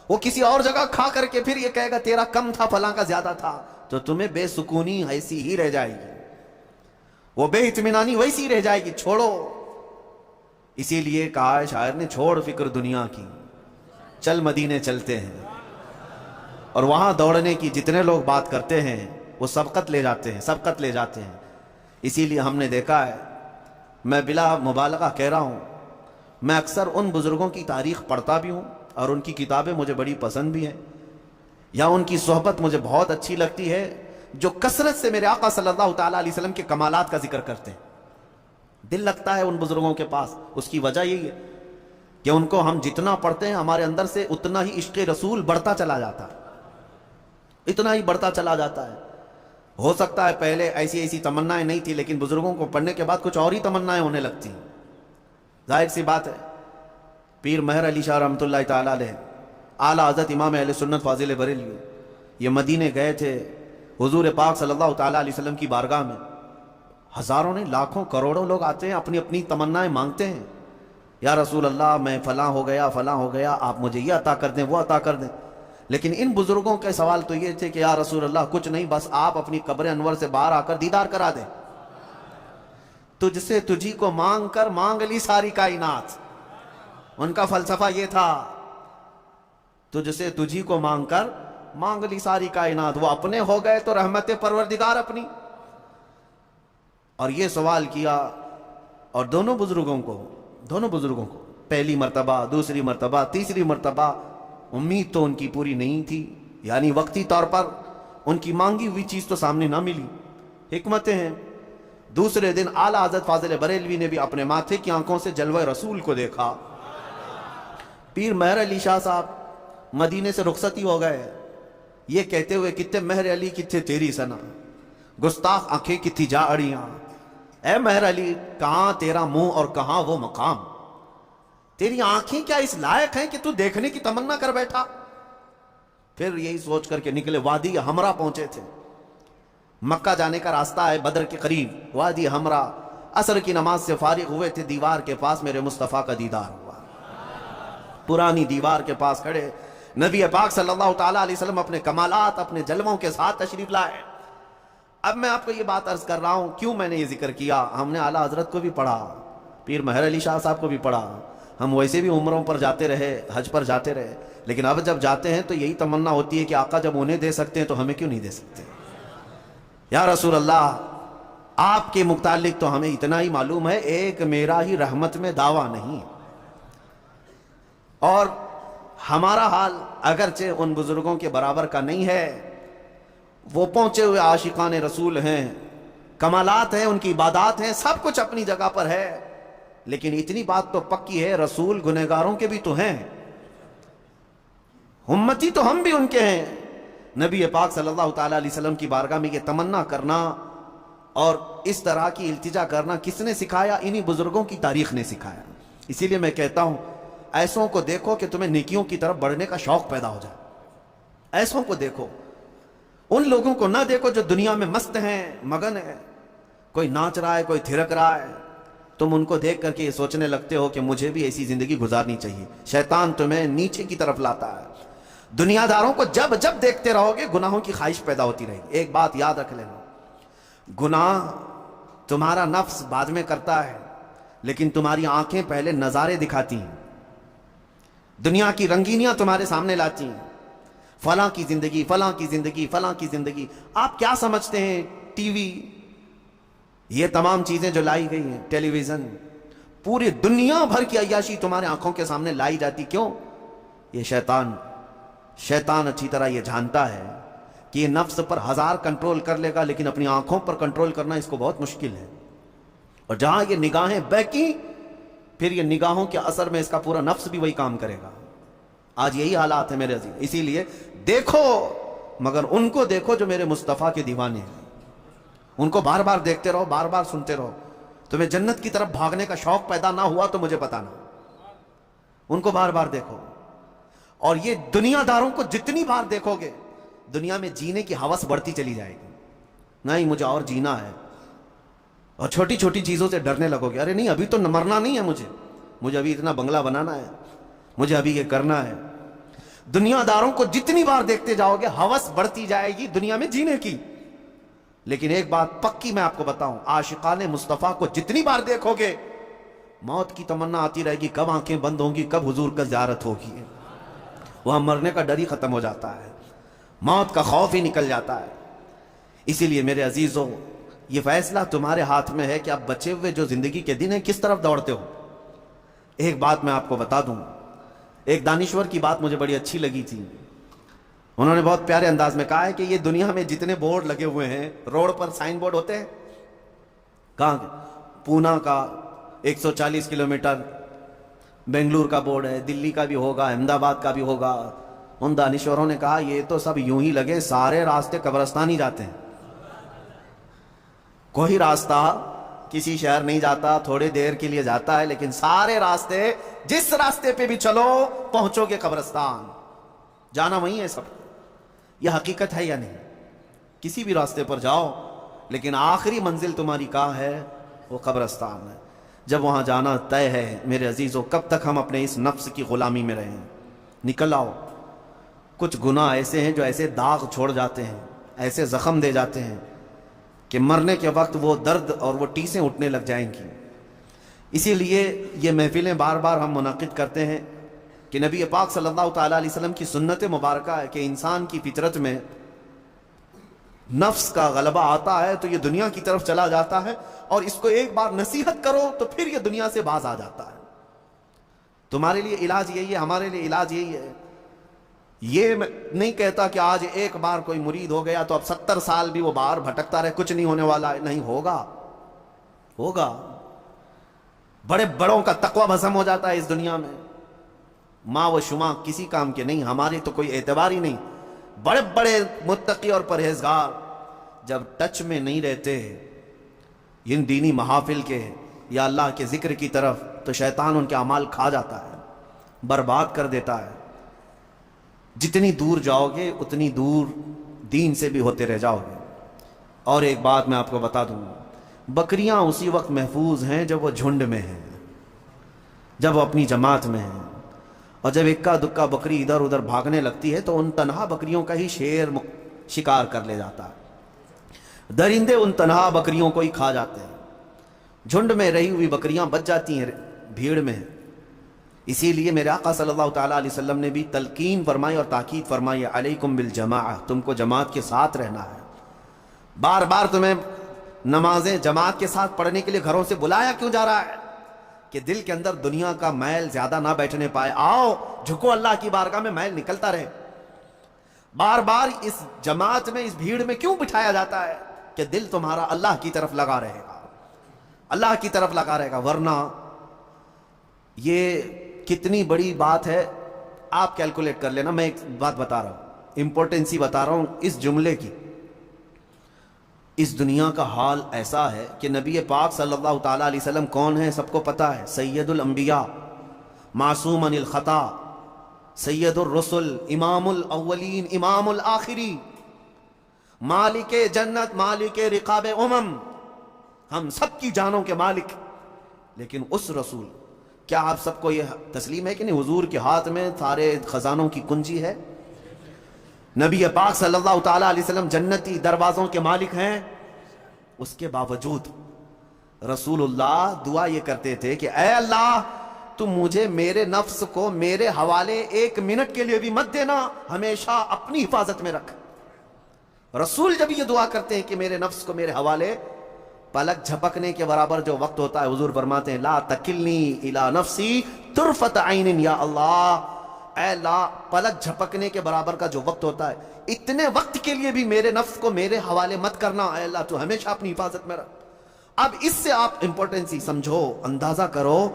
وہ کسی اور جگہ کھا کر کے پھر یہ کہے گا تیرا کم تھا، فلاں کا زیادہ تھا، تو تمہیں بے سکونی ایسی ہی رہ جائے گی، وہ بے اطمینانی ویسی رہ جائے گی۔ چھوڑو، اسی لیے کہا ہے شاعر نے، چھوڑ فکر دنیا کی، چل مدینے چلتے ہیں۔ اور وہاں دوڑنے کی جتنے لوگ بات کرتے ہیں وہ سبقت لے جاتے ہیں، سبقت لے جاتے ہیں۔ اسی لیے ہم نے دیکھا ہے، میں بلا مبالغہ کہہ رہا ہوں، میں اکثر ان بزرگوں کی تاریخ پڑھتا بھی ہوں اور ان کی کتابیں مجھے بڑی پسند بھی ہیں، یا ان کی صحبت مجھے بہت اچھی لگتی ہے، جو کثرت سے میرے آقا صلی اللہ تعالیٰ علیہ وسلم کے کمالات کا ذکر کرتے ہیں۔ دل لگتا ہے ان بزرگوں کے پاس۔ اس کی وجہ یہی ہے کہ ان کو ہم جتنا پڑھتے ہیں ہمارے اندر سے اتنا ہی عشق رسول بڑھتا چلا جاتا ہے، اتنا ہی بڑھتا چلا جاتا ہے۔ ہو سکتا ہے پہلے ایسی ایسی تمنائیں نہیں تھی، لیکن بزرگوں کو پڑھنے کے بعد کچھ اور ہی تمنائیں ہونے لگتی ہیں۔ ظاہر سی بات ہے، پیر مہر علی شاہ رحمۃ اللہ تعالیٰ علیہ، اعلیٰ حضرت امام اہل سنت فاضل بریلوی، یہ مدینے گئے تھے حضور پاک صلی اللہ تعالیٰ علیہ وسلم کی بارگاہ میں۔ ہزاروں نے، لاکھوں، کروڑوں لوگ آتے ہیں، اپنی اپنی تمنائیں مانگتے ہیں، یا رسول اللہ میں فلاں ہو گیا، فلاں ہو گیا، آپ مجھے یہ عطا کر دیں، وہ عطا کر دیں۔ لیکن ان بزرگوں کے سوال تو یہ تھے کہ یا رسول اللہ کچھ نہیں، بس آپ اپنی قبر انور سے باہر آ کر دیدار کرا دیں، تجھ سے تجھی کو مانگ کر مانگ لی ساری کائنات۔ ان کا فلسفہ یہ تھا، تجھ سے تجھی کو مانگ کر مانگ لی ساری کائنات، وہ اپنے ہو گئے تو رحمت پروردگار اپنی۔ اور یہ سوال کیا، اور دونوں بزرگوں کو پہلی مرتبہ، دوسری مرتبہ، تیسری مرتبہ امید تو ان کی پوری نہیں تھی، یعنی وقتی طور پر ان کی مانگی ہوئی چیز تو سامنے نہ ملی، حکمتیں ہیں۔ دوسرے دن اعلیٰ حضرت فاضل بریلوی نے بھی اپنے ماتھے کی آنکھوں سے جلوہ رسول کو دیکھا۔ پیر مہر علی شاہ صاحب مدینے سے رخصتی ہو گئے، یہ کہتے ہوئے کتے مہر علی کتے تیری سنا، گستاخ آنکھیں کتھی جا اڑیاں، اے مہر علی کہاں تیرا منہ اور کہاں وہ مقام، تیری آنکھیں کیا اس لائق ہیں کہ تو دیکھنے کی تمنا کر بیٹھا۔ پھر یہی سوچ کر کے نکلے، وادی ہمرا پہنچے تھے، مکہ جانے کا راستہ ہے بدر کے قریب، وادی ہمرا، عصر کی نماز سے فارغ ہوئے تھے، دیوار کے پاس میرے مصطفیٰ کا دیدار ہوا، پرانی دیوار کے پاس کھڑے نبی پاک صلی اللہ تعالیٰ علیہ وسلم اپنے کمالات، اپنے جلووں کے ساتھ تشریف لائے۔ اب میں آپ کو یہ بات عرض کر رہا ہوں، کیوں میں نے یہ ذکر کیا، ہم نے اعلیٰ حضرت کو بھی پڑھا، پیر مہر علی شاہ صاحب کو بھی پڑھا، ہم ویسے بھی عمروں پر جاتے رہے، حج پر جاتے رہے، لیکن اب جب جاتے ہیں تو یہی تمنا ہوتی ہے کہ آقا جب انہیں دے سکتے ہیں تو ہمیں کیوں نہیں دے سکتے۔ یا رسول اللہ، آپ کے متعلق تو ہمیں اتنا ہی معلوم ہے، ایک میرا ہی رحمت میں دعویٰ نہیں، اور ہمارا حال اگرچہ ان بزرگوں کے برابر کا نہیں ہے، وہ پہنچے ہوئے عاشقان رسول ہیں، کمالات ہیں، ان کی عبادات ہیں، سب کچھ اپنی جگہ پر ہے، لیکن اتنی بات تو پکی ہے، رسول گنہگاروں کے بھی تو ہیں، امتی تو ہم بھی ان کے ہیں۔ نبی پاک صلی اللہ تعالیٰ علیہ وسلم کی بارگاہ میں یہ تمنا کرنا اور اس طرح کی التجا کرنا کس نے سکھایا؟ انہی بزرگوں کی تاریخ نے سکھایا۔ اسی لیے میں کہتا ہوں، ایسوں کو دیکھو کہ تمہیں نیکیوں کی طرف بڑھنے کا شوق پیدا ہو جائے، ایسوں کو دیکھو، ان لوگوں کو نہ دیکھو جو دنیا میں مست ہیں، مگن ہیں، کوئی ناچ رہا ہے، کوئی تھرک رہا ہے، تم ان کو دیکھ کر کے یہ سوچنے لگتے ہو کہ مجھے بھی ایسی زندگی گزارنی چاہیے۔ شیطان تمہیں نیچے کی طرف لاتا ہے۔ دنیا داروں کو جب جب دیکھتے رہو گے گناہوں کی خواہش پیدا ہوتی رہے گی۔ ایک بات یاد رکھ لینا، گناہ تمہارا نفس بعد میں کرتا ہے، لیکن تمہاری آنکھیں پہلے نظارے دکھاتی ہیں، دنیا کی رنگینیاں تمہارے سامنے لاتی ہیں، فلاں کی زندگی، فلاں کی زندگی، فلاں کی زندگی۔ آپ کیا سمجھتے ہیں ٹی وی، یہ تمام چیزیں جو لائی گئی ہیں، ٹیلی ویژن، پوری دنیا بھر کی عیاشی تمہارے آنکھوں کے سامنے لائی جاتی، کیوں؟ یہ شیطان اچھی طرح یہ جانتا ہے کہ یہ نفس پر ہزار کنٹرول کر لے گا، لیکن اپنی آنکھوں پر کنٹرول کرنا اس کو بہت مشکل ہے، اور جہاں یہ نگاہیں بہکی، پھر یہ نگاہوں کے اثر میں اس کا پورا نفس بھی وہی کام کرے گا۔ آج یہی حالات ہے میرے عزیز، اسی لیے دیکھو، مگر ان کو دیکھو جو میرے مصطفیٰ کے دیوانے ہیں، ان کو بار بار دیکھتے رہو، بار بار سنتے رہو۔ تمہیں جنت کی طرف بھاگنے کا شوق پیدا نہ ہوا تو مجھے بتانا، ان کو بار بار دیکھو. اور یہ دنیا داروں کو جتنی بار دیکھو گے دنیا میں جینے کی ہوس بڑھتی چلی جائے گی. نہیں مجھے اور جینا ہے. اور چھوٹی چھوٹی چیزوں سے ڈرنے لگو گے. ارے نہیں ابھی تو مرنا نہیں ہے مجھے ابھی اتنا بنگلہ بنانا ہے, مجھے ابھی یہ کرنا ہے. دنیا داروں کو جتنی بار دیکھتے جاؤ گے ہوس بڑھتی جائے گی دنیا میں جینے کی. لیکن ایک بات پکی میں آپ کو بتاؤں, عاشقان مصطفیٰ کو جتنی بار دیکھو گے موت کی تمنا آتی رہے گی, کب آنکھیں بند ہوں گی, کب حضور کا زیارت ہوگی. وہاں مرنے کا ڈر ہی ختم ہو جاتا ہے, موت کا خوف ہی نکل جاتا ہے. اسی لیے میرے عزیزوں, یہ فیصلہ تمہارے ہاتھ میں ہے کہ آپ بچے ہوئے جو زندگی کے دن ہیں کس طرف دوڑتے ہو. ایک بات میں آپ کو بتا دوں, ایک دانشور کی بات مجھے بڑی اچھی لگی تھی. انہوں نے بہت پیارے انداز میں کہا ہے کہ یہ دنیا میں جتنے بورڈ لگے ہوئے ہیں, روڈ پر سائن بورڈ ہوتے ہیں, کہاں پونا کا 140 کلومیٹر, بنگلور کا بورڈ ہے, دلی کا بھی ہوگا, احمد آباد کا بھی ہوگا. ان دانشوروں نے کہا یہ تو سب یوں ہی لگے, سارے راستے قبرستان ہی جاتے ہیں. کوئی راستہ کسی شہر نہیں جاتا, تھوڑی دیر کے لیے جاتا ہے, لیکن سارے راستے جس راستے پہ بھی چلو پہنچو گے قبرستان. جانا وہیں ہے سب. یہ حقیقت ہے یا نہیں؟ کسی بھی راستے پر جاؤ لیکن آخری منزل تمہاری کہاں ہے؟ وہ قبرستان ہے. جب وہاں جانا طے ہے میرے عزیزوں, کب تک ہم اپنے اس نفس کی غلامی میں رہیں؟ نکل آؤ. کچھ گناہ ایسے ہیں جو ایسے داغ چھوڑ جاتے ہیں, ایسے زخم دے جاتے ہیں کہ مرنے کے وقت وہ درد اور وہ ٹیسیں اٹھنے لگ جائیں گی. اسی لیے یہ محفلیں بار بار ہم منعقد کرتے ہیں کہ نبی پاک صلی اللہ تعالیٰ علیہ وسلم کی سنت مبارکہ ہے کہ انسان کی فطرت میں نفس کا غلبہ آتا ہے تو یہ دنیا کی طرف چلا جاتا ہے, اور اس کو ایک بار نصیحت کرو تو پھر یہ دنیا سے باز آ جاتا ہے. تمہارے لیے علاج یہی ہے, ہمارے لیے علاج یہی ہے. یہ میں نہیں کہتا کہ آج ایک بار کوئی مرید ہو گیا تو اب 70 سال بھی وہ باہر بھٹکتا رہے, کچھ نہیں ہونے والا ہے. نہیں ہوگا. بڑے بڑوں کا تقوی بھسم ہو جاتا ہے اس دنیا میں, ماں و شما کسی کام کے نہیں, ہماری تو کوئی اعتبار ہی نہیں. بڑے بڑے متقی اور پرہیزگار جب ٹچ میں نہیں رہتے ان دینی محافل کے یا اللہ کے ذکر کی طرف, تو شیطان ان کے اعمال کھا جاتا ہے, برباد کر دیتا ہے. جتنی دور جاؤ گے اتنی دور دین سے بھی ہوتے رہ جاؤ گے. اور ایک بات میں آپ کو بتا دوں, بکریاں اسی وقت محفوظ ہیں جب وہ جھنڈ میں ہیں, جب وہ اپنی جماعت میں ہیں. اور جب اکا دکا بکری ادھر ادھر بھاگنے لگتی ہے تو ان تنہا بکریوں کا ہی شیر شکار کر لے جاتا ہے. درندے ان تنہا بکریوں کو ہی کھا جاتے ہیں. جھنڈ میں رہی ہوئی بکریاں بچ جاتی ہیں بھیڑ میں. اسی لیے میرے آقا صلی اللہ تعالیٰ علیہ وسلم نے بھی تلقین فرمائی اور تاکید فرمائی, علیکم بالجماعہ, تم کو جماعت کے ساتھ رہنا ہے. بار بار تمہیں نمازیں جماعت کے ساتھ پڑھنے کے لیے گھروں سے بلایا کیوں جا رہا ہے؟ کہ دل کے اندر دنیا کا میل زیادہ نہ بیٹھنے پائے. آؤ جھکو اللہ کی بارگاہ میں, میل نکلتا رہے. بار بار اس جماعت میں, اس بھیڑ میں کیوں بٹھایا جاتا ہے؟ کہ دل تمہارا اللہ کی طرف لگا رہے گا, اللہ کی طرف لگا رہے گا. ورنہ یہ کتنی بڑی بات ہے, آپ کیلکولیٹ کر لینا. میں ایک بات بتا رہا ہوں, امپورٹنسی بتا رہا ہوں اس جملے کی. اس دنیا کا حال ایسا ہے کہ نبی پاک صلی اللہ تعالیٰ علیہ وسلم کون ہے سب کو پتا ہے. سید الانبیاء, معصوم عن الخطا, سید الرسل, امام الاولین امام الآخرین, مالک جنت, مالک رقاب امم, ہم سب کی جانوں کے مالک. لیکن اس رسول, کیا آپ سب کو یہ تسلیم ہے کہ نہیں حضور کے ہاتھ میں سارے خزانوں کی کنجی ہے؟ نبی پاک صلی اللہ تعالیٰ علیہ وسلم جنتی دروازوں کے مالک ہیں. اس کے باوجود رسول اللہ دعا یہ کرتے تھے کہ اے اللہ تم مجھے میرے نفس کو میرے حوالے 1 منٹ کے لیے بھی مت دینا, ہمیشہ اپنی حفاظت میں رکھ. رسول جب یہ دعا کرتے ہیں کہ میرے نفس کو میرے حوالے, پلک جھپکنے کے برابر جو وقت ہوتا ہے حضور فرماتے ہیں لا تکلنی الی نفسی طرفت عین یا اللہ, اے اللہ پلک جھپکنے کے برابر کا جو وقت ہوتا ہے اتنے وقت کے لیے بھی میرے نفس کو میرے حوالے مت کرنا, اے اللہ تو ہمیشہ اپنی حفاظت میں رکھ. اب اس سے آپ امپورٹنسی سمجھو, اندازہ کرو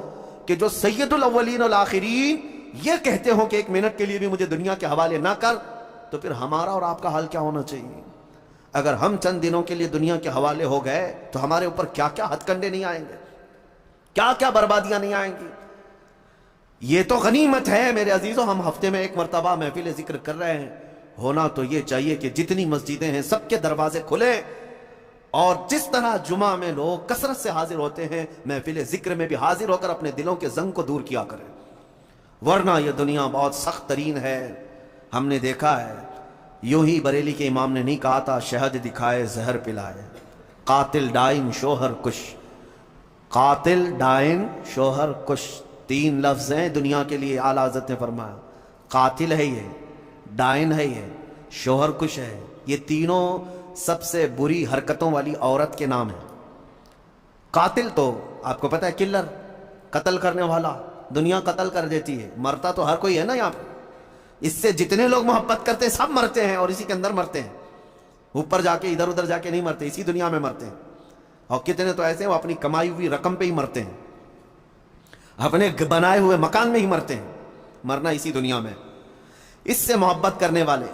کہ جو سید الاولین والآخرین یہ کہتے ہوں کہ 1 منٹ کے لیے بھی مجھے دنیا کے حوالے نہ کر, تو پھر ہمارا اور آپ کا حال کیا ہونا چاہیے؟ اگر ہم چند دنوں کے لیے دنیا کے حوالے ہو گئے تو ہمارے اوپر کیا کیا ہتھ کنڈے نہیں آئیں گے, کیا کیا بربادیاں نہیں آئیں گی. یہ تو غنیمت ہے میرے عزیزوں. ہم ہفتے میں ایک مرتبہ محفل ذکر کر رہے ہیں. ہونا تو یہ چاہیے کہ جتنی مسجدیں ہیں سب کے دروازے کھلے, اور جس طرح جمعہ میں لوگ کثرت سے حاضر ہوتے ہیں, محفل ذکر میں بھی حاضر ہو کر اپنے دلوں کے زنگ کو دور کیا کریں. ورنہ یہ دنیا بہت سخت ترین ہے. ہم نے دیکھا ہے, یوں ہی بریلی کے امام نے نہیں کہا تھا شہد دکھائے زہر پلائے, قاتل ڈائن شوہر کش. قاتل ڈائن شوہر کش 3 لفظ ہیں دنیا کے لیے. اعلیٰ حضرت نے فرمایا قاتل ہے یہ, ڈائن ہے یہ, شوہر کش ہے. یہ تینوں سب سے بری حرکتوں والی عورت کے نام ہیں. قاتل تو آپ کو پتہ ہے کلر, قتل کرنے والا. دنیا قتل کر دیتی ہے, مرتا تو ہر کوئی ہے نا یہاں پہ. اس سے جتنے لوگ محبت کرتے ہیں سب مرتے ہیں, اور اسی کے اندر مرتے ہیں. اوپر جا کے ادھر ادھر جا کے نہیں مرتے, اسی دنیا میں مرتے ہیں. اور کتنے تو ایسے ہیں وہ اپنی کمائی ہوئی رقم پہ ہی مرتے ہیں, اپنے بنائے ہوئے مکان میں ہی مرتے ہیں. مرنا اسی دنیا میں. اس سے محبت کرنے والے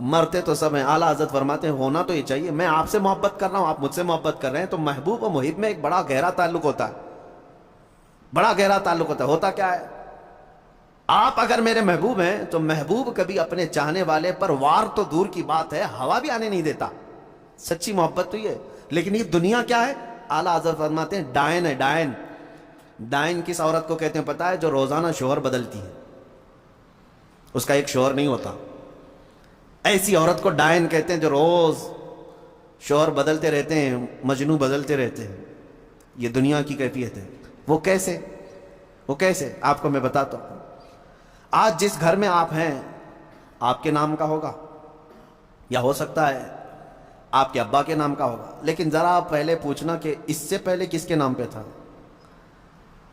مرتے تو سب ہیں. اعلیٰ حضرت فرماتے ہیں ہونا تو یہ چاہیے, میں آپ سے محبت کر رہا ہوں, آپ مجھ سے محبت کر رہے ہیں, تو محبوب و محب میں ایک بڑا گہرا تعلق ہوتا ہے. بڑا گہرا تعلق ہوتا ہے. ہوتا کیا ہے, آپ اگر میرے محبوب ہیں تو محبوب کبھی اپنے چاہنے والے پر وار تو دور کی بات ہے, ہوا بھی آنے نہیں دیتا. سچی محبت تو یہ ہے. لیکن یہ دنیا کیا ہے, اعلیٰ حضرت فرماتے ہیں ڈائن ہے. ڈائن, ڈائن کس عورت کو کہتے ہیں پتہ ہے؟ جو روزانہ شوہر بدلتی ہے, اس کا ایک شوہر نہیں ہوتا. ایسی عورت کو ڈائن کہتے ہیں جو روز شوہر بدلتے رہتے ہیں, مجنو بدلتے رہتے ہیں. یہ دنیا کی کیفیت ہے. وہ کیسے, وہ کیسے آپ کو میں بتاتا ہوں. آج جس گھر میں آپ ہیں آپ کے نام کا ہوگا, یا ہو سکتا ہے آپ کے ابا کے نام کا ہوگا, لیکن ذرا پہلے پوچھنا کہ اس سے پہلے کس کے نام پہ تھا.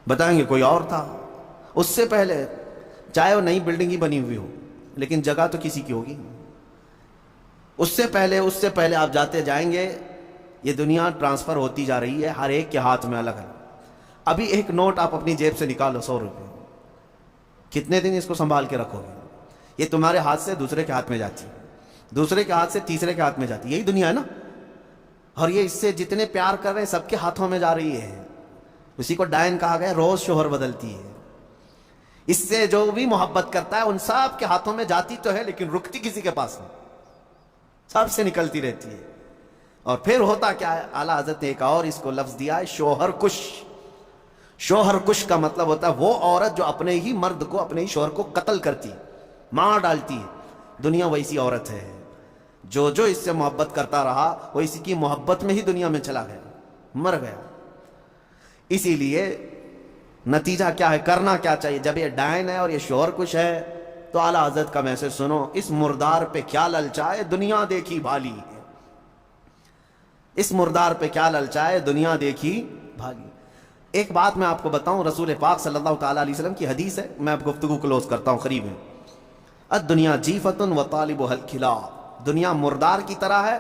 بتائیں گے کوئی اور تھا. اس سے پہلے چاہے وہ نئی بلڈنگ ہی بنی ہوئی ہو, لیکن جگہ تو کسی کی ہوگی. اس سے پہلے آپ جاتے جائیں گے. یہ دنیا ٹرانسفر ہوتی جا رہی ہے, ہر ایک کے ہاتھ میں الگ الگ. ابھی ایک نوٹ آپ اپنی جیب سے نکالو, 100 روپے, کتنے دن اس کو سنبھال کے رکھو گے؟ یہ تمہارے ہاتھ سے دوسرے کے ہاتھ میں جاتی ہے, دوسرے کے ہاتھ سے تیسرے کے ہاتھ میں جاتی ہے. یہی دنیا ہے نا. اور یہ اس سے جتنے پیار کر رہے ہیں سب کے ہاتھوں میں جا رہی ہے. اسی کو ڈائن کہا گیا, روز شوہر بدلتی ہے. اس سے جو بھی محبت کرتا ہے ان سب کے ہاتھوں میں جاتی تو ہے, لیکن رکتی کسی کے پاس نہیں, سب سے نکلتی رہتی ہے. اور پھر ہوتا کیا ہے, اعلیٰ حضرت نے ایک اور اس کو لفظ دیا ہے, شوہر کش. شوہر کش کا مطلب ہوتا ہے وہ عورت جو اپنے ہی مرد کو, اپنے ہی شوہر کو قتل کرتی, مار ڈالتی ہے. دنیا ویسی عورت ہے. جو اس سے محبت کرتا رہا وہ اسی کی محبت میں ہی دنیا میں چلا گیا, مر گیا. اسی لیے نتیجہ کیا ہے, کرنا کیا چاہیے جب یہ ڈائن ہے اور یہ شوہر کش ہے؟ تو اعلیٰ حضرت کا میسج سنو, اس مردار پہ کیا للچائے دنیا دیکھی بھالی. اس مردار پہ کیا للچائے دنیا دیکھی بھالی. ایک بات میں آپ کو بتاؤں, رسول پاک صلی اللہ تعالیٰ علیہ وسلم کی حدیث ہے, میں اب گفتگو کلوز کرتا ہوں قریب ہے. الدنیا جیفۃ وطالبها الکلاب. دنیا مردار کی طرح ہے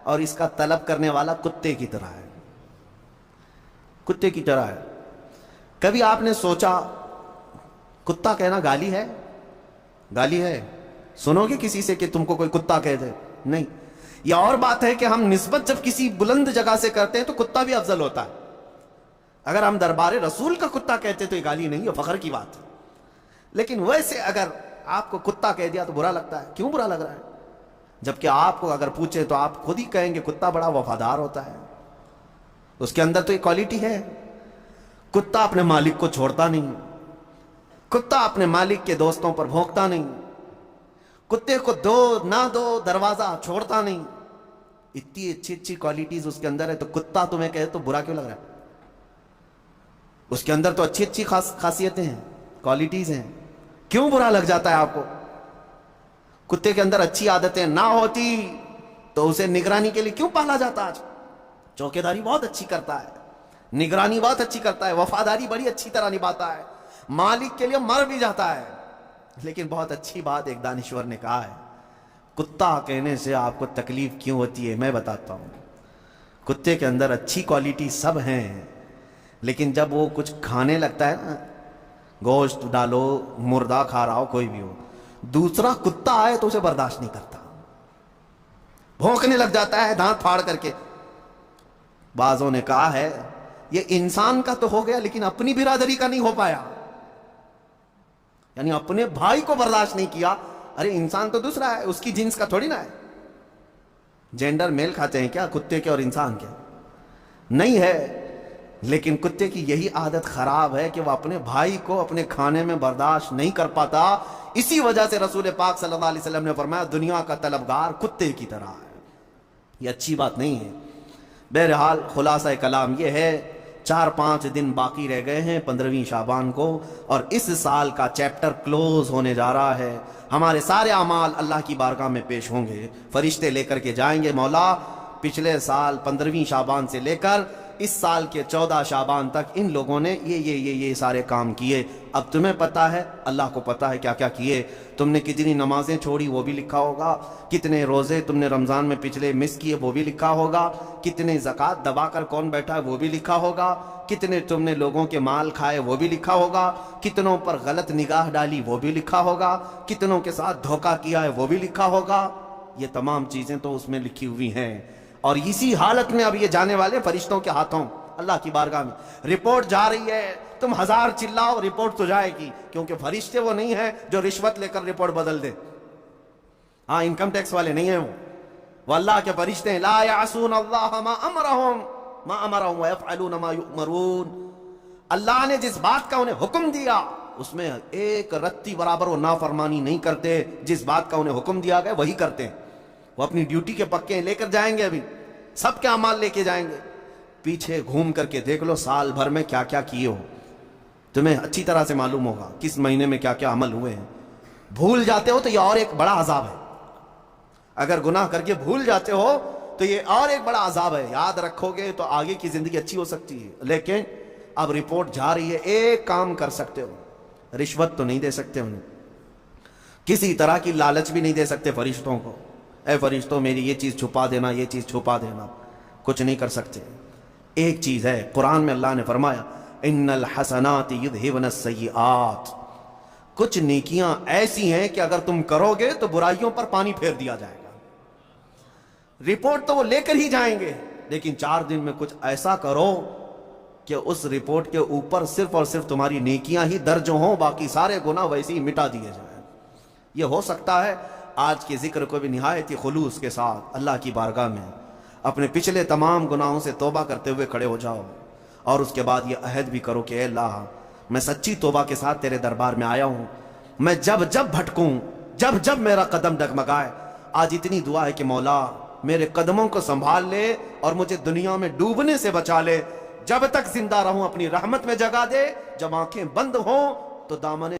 اور اس کا طلب کرنے والا کتے کی طرح ہے. کتے کی طرح ہے. کبھی آپ نے سوچا کتا کہنا گالی ہے؟ گالی ہے؟ سنو گے کسی سے کہ تم کو کوئی کتا کہہ دے؟ نہیں. یہ اور بات ہے کہ ہم نسبت جب کسی بلند جگہ سے کرتے ہیں تو کتا بھی افضل ہوتا ہے. اگر ہم دربار رسول کا کتا کہتے تو یہ گالی نہیں, یہ فخر کی بات ہے. لیکن ویسے اگر آپ کو کتا کہہ دیا تو برا لگتا ہے. کیوں برا لگ رہا ہے؟ جبکہ آپ کو اگر پوچھے تو آپ خود ہی کہیں گے کتا بڑا وفادار ہوتا ہے, اس کے اندر تو یہ کوالٹی ہے. کتا اپنے مالک کو چھوڑتا نہیں, کتا اپنے مالک کے دوستوں پر بھونکتا نہیں, کتے کو دو نہ دو دروازہ چھوڑتا نہیں. اتنی اچھی اچھی کوالٹیز اس کے اندر ہے, تو کتا تمہیں کہے تو برا کیوں لگ رہا ہے؟ اس کے اندر تو اچھی اچھی خاصیتیں ہیں, کوالٹیز ہیں, کیوں برا لگ جاتا ہے آپ کو؟ کتے کے اندر اچھی عادتیں نہ ہوتی تو اسے نگرانی کے لیے کیوں پالا جاتا؟ آج چوکیداری بہت اچھی کرتا ہے, نگرانی بہت اچھی کرتا ہے, وفاداری بڑی اچھی طرح نبھاتا ہے, مالک کے لیے مر بھی جاتا ہے. لیکن بہت اچھی بات ایک دانشور نے کہا ہے, کتا کہنے سے آپ کو تکلیف کیوں ہوتی ہے؟ میں بتاتا ہوں. کتے کے اندر اچھی کوالٹی سب ہیں, لیکن جب وہ کچھ کھانے لگتا ہے نا, گوشت ڈالو, مردہ کھا رہا ہو, کوئی بھی ہو, دوسرا کتا آئے تو اسے برداشت نہیں کرتا, بھونکنے لگ جاتا ہے دانت پھاڑ کر کے. بعضوں نے کہا ہے یہ انسان کا تو ہو گیا لیکن اپنی برادری کا نہیں ہو پایا. یعنی اپنے بھائی کو برداشت نہیں کیا. ارے انسان تو دوسرا ہے, اس کی جنس کا تھوڑی نا ہے. جینڈر میل کھاتے ہیں کیا کتے کے اور انسان کے؟ نہیں ہے. لیکن کتے کی یہی عادت خراب ہے کہ وہ اپنے بھائی کو اپنے کھانے میں برداشت نہیں کر پاتا. اسی وجہ سے رسول پاک صلی اللہ علیہ وسلم نے فرمایا دنیا کا طلبگار کتے کی طرح ہے. یہ اچھی بات نہیں ہے. بہرحال خلاصہ کلام یہ ہے, 4-5 دن باقی رہ گئے ہیں 15ویں شعبان کو, اور اس سال کا چیپٹر کلوز ہونے جا رہا ہے. ہمارے سارے اعمال اللہ کی بارگاہ میں پیش ہوں گے, فرشتے لے کر کے جائیں گے, مولا پچھلے سال 15ویں شعبان سے لے کر اس سال کے 14 شعبان تک ان لوگوں نے یہ سارے کام کیے. اب تمہیں پتا ہے, اللہ کو پتا ہے کیا کیا کیے. تم نے کتنی نمازیں چھوڑی وہ بھی لکھا ہوگا, کتنے روزے تم نے رمضان میں پچھلے مس کیے وہ بھی لکھا ہوگا, کتنے زکوٰۃ دبا کر کون بیٹھا ہے وہ بھی لکھا ہوگا, کتنے تم نے لوگوں کے مال کھائے وہ بھی لکھا ہوگا, کتنوں پر غلط نگاہ ڈالی وہ بھی لکھا ہوگا, کتنوں کے ساتھ دھوکہ کیا ہے وہ بھی لکھا ہوگا. یہ تمام چیزیں تو اس میں لکھی ہوئی ہیں. اور اسی حالت میں اب یہ جانے والے فرشتوں کے ہاتھوں اللہ کی بارگاہ میں رپورٹ جا رہی ہے. تم 1000 چلاؤ رپورٹ تو جائے گی, کیونکہ فرشتے وہ نہیں ہیں جو رشوت لے کر رپورٹ بدل دے. ہاں انکم ٹیکس والے نہیں ہیں وہ اللہ کے فرشتے ہیں. لا یعصون اللہ ما امرهم ویفعلون ما یؤمرون. اللہ نے جس بات کا انہیں حکم دیا اس میں ایک رتی برابر وہ نافرمانی نہیں کرتے. جس بات کا انہیں حکم دیا گیا وہی کرتے ہیں. وہ اپنی ڈیوٹی کے پکے لے کر جائیں گے, ابھی سب کے اعمال لے کے جائیں گے. پیچھے گھوم کر کے دیکھ لو سال بھر میں کیا کیا کیے ہو, تمہیں اچھی طرح سے معلوم ہوگا کس مہینے میں کیا کیا عمل ہوئے ہیں. بھول جاتے ہو تو یہ اور ایک بڑا عذاب ہے. اگر گناہ کر کے بھول جاتے ہو تو یہ اور ایک بڑا عذاب ہے. یاد رکھو گے تو آگے کی زندگی اچھی ہو سکتی ہے. لیکن اب رپورٹ جا رہی ہے. ایک کام کر سکتے ہو, رشوت تو نہیں دے سکتے انہیں, کسی طرح کی لالچ بھی نہیں دے سکتے فرشتوں کو, اے فرشتوں میری یہ چیز چھپا دینا, یہ چیز چھپا دینا, کچھ نہیں کر سکتے. ایک چیز ہے, قرآن میں اللہ نے فرمایا ان الحسنات یذہبن السیئات. کچھ نیکیاں ایسی ہیں کہ اگر تم کرو گے تو برائیوں پر پانی پھیر دیا جائے گا. رپورٹ تو وہ لے کر ہی جائیں گے, لیکن 4 دن میں کچھ ایسا کرو کہ اس رپورٹ کے اوپر صرف اور صرف تمہاری نیکیاں ہی درج ہوں, باقی سارے گناہ ویسے ہی مٹا دیے جائیں. یہ ہو سکتا ہے. آج کے ذکر کو بھی نہایت ہی خلوص کے ساتھ اللہ کی بارگاہ میں اپنے پچھلے تمام گناہوں سے توبہ کرتے ہوئے کھڑے ہو جاؤ, اور اس کے بعد یہ عہد بھی کرو کہ اے اللہ میں سچی توبہ کے ساتھ تیرے دربار میں آیا ہوں. میں جب جب بھٹکوں, جب جب میرا قدم ڈگمگائے, آج اتنی دعا ہے کہ مولا میرے قدموں کو سنبھال لے اور مجھے دنیا میں ڈوبنے سے بچا لے. جب تک زندہ رہوں اپنی رحمت میں جگا دے, جب آنکھیں بند ہوں تو دامن